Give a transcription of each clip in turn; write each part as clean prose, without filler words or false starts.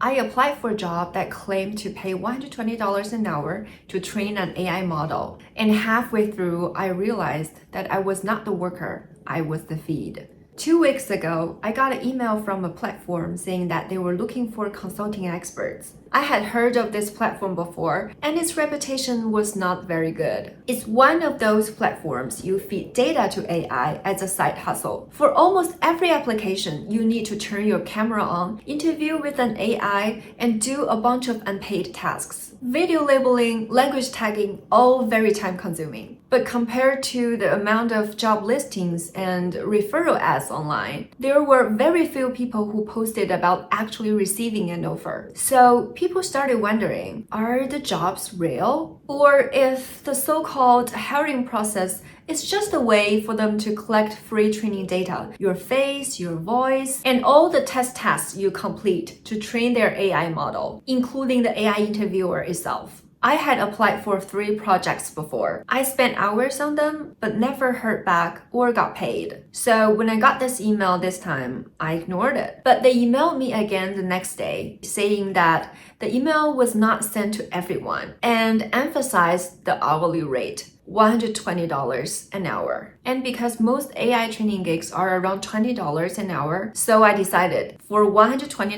I applied for a job that claimed to pay $120 an hour to train an AI model. And halfway through, I realized that I was not the worker, I was the feed. 2 weeks ago, I got an email from a platform saying that they were looking for consulting experts. I had heard of this platform before, and its reputation was not very good. It's one of those platforms you feed data to AI as a side hustle. For almost every application, you need to turn your camera on, interview with an AI, and do a bunch of unpaid tasks. Video labeling, language tagging, all very time-consuming. But compared to the amount of job listings and referral ads online, there were very few people who posted about actually receiving an offer. So people started wondering, are the jobs real? Or if the so-called hiring process is just a way for them to collect free training data, your face, your voice, and all the test tasks you complete to train their AI model, including the AI interviewer itself. I had applied for 3 projects before. I spent hours on them, but never heard back or got paid. So when I got this email this time, I ignored it. But they emailed me again the next day, saying that the email was not sent to everyone and emphasized the hourly rate. $120 an hour. And because most AI training gigs are around $20 an hour, so I decided for $120,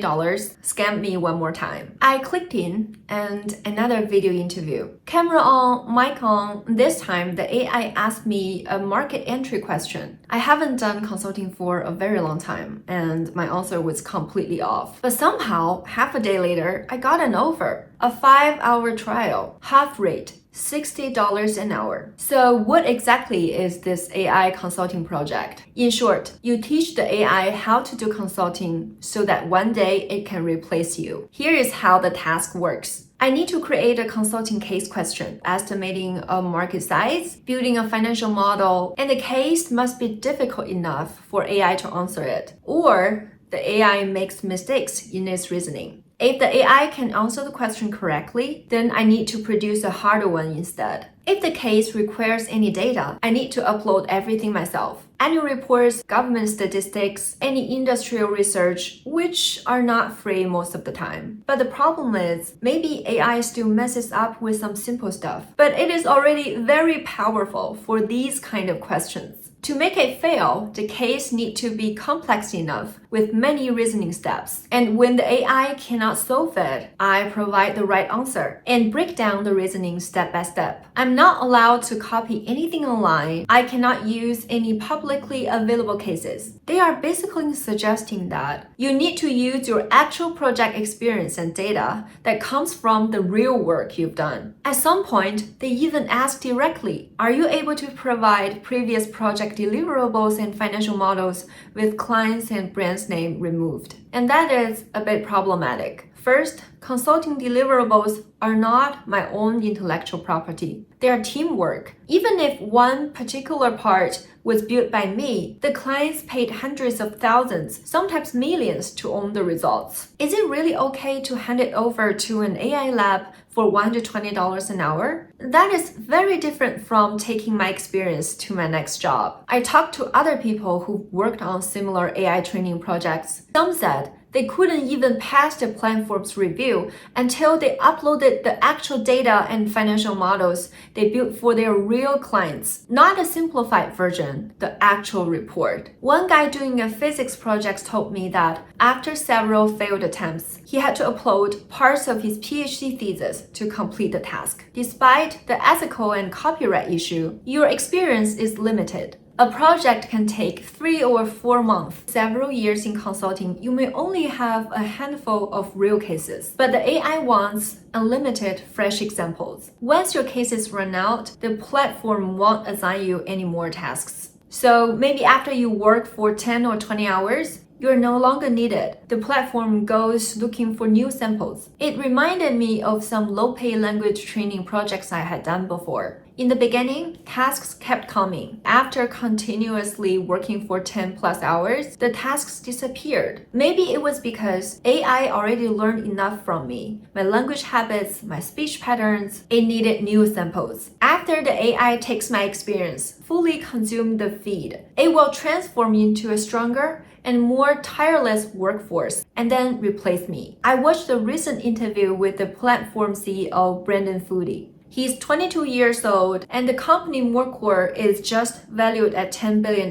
scam me one more time. I clicked in and another video interview. Camera on, mic on. This time the AI asked me a market entry question. I haven't done consulting for a very long time and my answer was completely off. But somehow, half a day later, I got an offer. A 5-hour trial, half rate. $60 an hour. So what exactly is this AI consulting project? In short, you teach the AI how to do consulting so that one day it can replace you. Here is how the task works. I need to create a consulting case question, estimating a market size, building a financial model, and the case must be difficult enough for AI to answer it, or the AI makes mistakes in its reasoning. If the AI can answer the question correctly, then I need to produce a harder one instead. If the case requires any data, I need to upload everything myself. Annual reports, government statistics, any industrial research, which are not free most of the time. But the problem is, maybe AI still messes up with some simple stuff, but it is already very powerful for these kind of questions. To make it fail, the case needs to be complex enough with many reasoning steps. And when the AI cannot solve it, I provide the right answer and break down the reasoning step by step. I'm not allowed to copy anything online. I cannot use any publicly available cases. They are basically suggesting that you need to use your actual project experience and data that comes from the real work you've done. At some point, they even ask directly, are you able to provide previous project deliverables and financial models with clients and brands name removed? And that is a bit problematic. First, consulting deliverables are not my own intellectual property. They are teamwork. Even if one particular part was built by me, the clients paid hundreds of thousands, sometimes millions, to own the results. Is it really okay to hand it over to an AI lab for $120 an hour? That is very different from taking my experience to my next job. I talked to other people who worked on similar AI training projects. Some said they couldn't even pass the platform's review until they uploaded the actual data and financial models they built for their real clients, not a simplified version, the actual report. One guy doing a physics project told me that after several failed attempts, he had to upload parts of his PhD thesis to complete the task. Despite the ethical and copyright issue, your experience is limited. A project can take 3 or 4 months. Several years in consulting, you may only have a handful of real cases, but the AI wants unlimited fresh examples. Once your cases run out, the platform won't assign you any more tasks. So maybe after you work for 10 or 20 hours, you're no longer needed. The platform goes looking for new samples. It reminded me of some low-pay language training projects I had done before. In the beginning, tasks kept coming. After continuously working for 10 plus hours, the tasks disappeared. Maybe it was because AI already learned enough from me, my language habits, my speech patterns. It needed new samples. After the AI takes my experience, fully consume the feed, it will transform into a stronger and more tireless workforce and then replace me. I watched a recent interview with the platform CEO Brandon Foodie. He's 22 years old, and the company Workcore is just valued at $10 billion.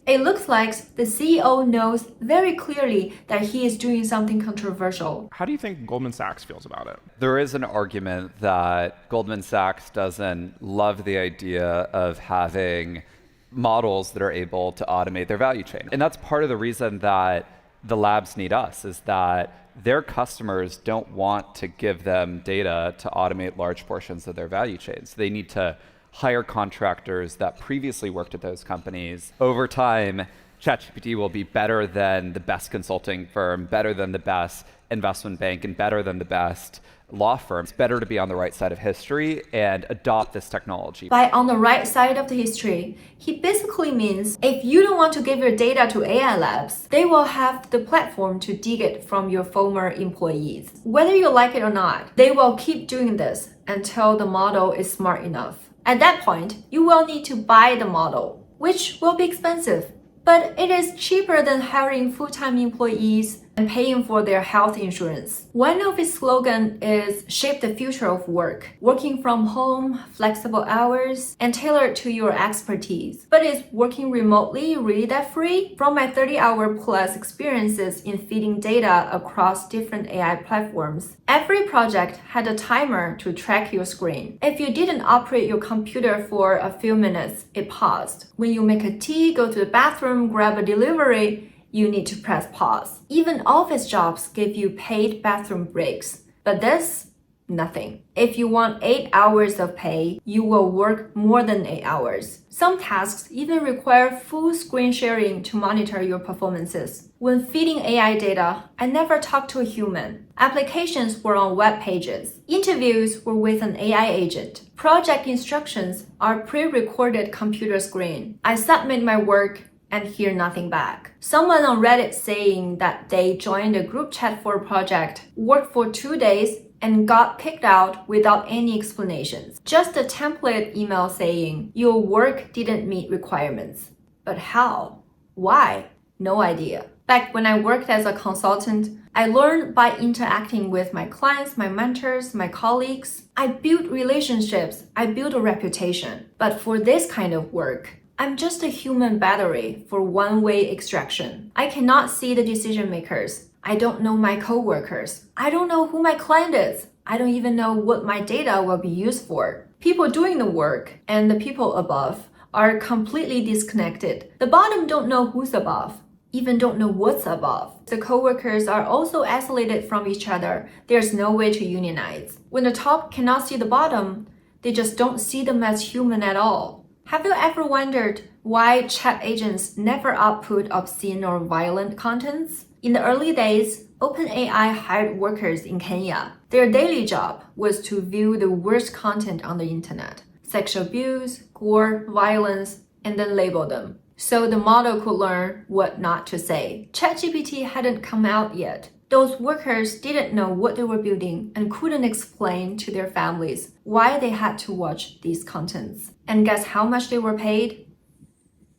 It looks like the CEO knows very clearly that he is doing something controversial. How do you think Goldman Sachs feels about it? There is an argument that Goldman Sachs doesn't love the idea of having models that are able to automate their value chain. And that's part of the reason that the labs need us, is that their customers don't want to give them data to automate large portions of their value chains. They need to hire contractors that previously worked at those companies. Over time, ChatGPT will be better than the best consulting firm, better than the best investment bank, and better than the best law firm. It's better to be on the right side of history and adopt this technology. By on the right side of the history, he basically means if you don't want to give your data to AI labs, they will have the platform to dig it from your former employees. Whether you like it or not, they will keep doing this until the model is smart enough. At that point, you will need to buy the model, which will be expensive. But it is cheaper than hiring full-time employees and paying for their health insurance. One of its slogans is shape the future of work, working from home, flexible hours, and tailored to your expertise. But is working remotely really that free? From my 30-hour plus experiences in feeding data across different AI platforms, every project had a timer to track your screen. If you didn't operate your computer for a few minutes, it paused. When you make a tea, go to the bathroom, grab a delivery, you need to press pause. Even office jobs give you paid bathroom breaks. But this, nothing. If you want 8 hours of pay, you will work more than 8 hours. Some tasks even require full screen sharing to monitor your performances. When feeding AI data, I never talked to a human. Applications were on web pages. Interviews were with an AI agent. Project instructions are pre-recorded computer screen. I submit my work and hear nothing back. Someone on Reddit saying that they joined a group chat for a project, worked for 2 days, and got kicked out without any explanations. Just a template email saying, your work didn't meet requirements. But how? Why? No idea. Back when I worked as a consultant, I learned by interacting with my clients, my mentors, my colleagues. I built relationships, I built a reputation. But for this kind of work, I'm just a human battery for one-way extraction. I cannot see the decision makers. I don't know my coworkers. I don't know who my client is. I don't even know what my data will be used for. People doing the work and the people above are completely disconnected. The bottom don't know who's above, even don't know what's above. The coworkers are also isolated from each other. There's no way to unionize. When the top cannot see the bottom, they just don't see them as human at all. Have you ever wondered why chat agents never output obscene or violent contents? In the early days, OpenAI hired workers in Kenya. Their daily job was to view the worst content on the internet, sexual abuse, gore, violence, and then label them, so the model could learn what not to say. ChatGPT hadn't come out yet. Those workers didn't know what they were building and couldn't explain to their families why they had to watch these contents. And guess how much they were paid?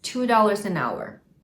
$2 an hour.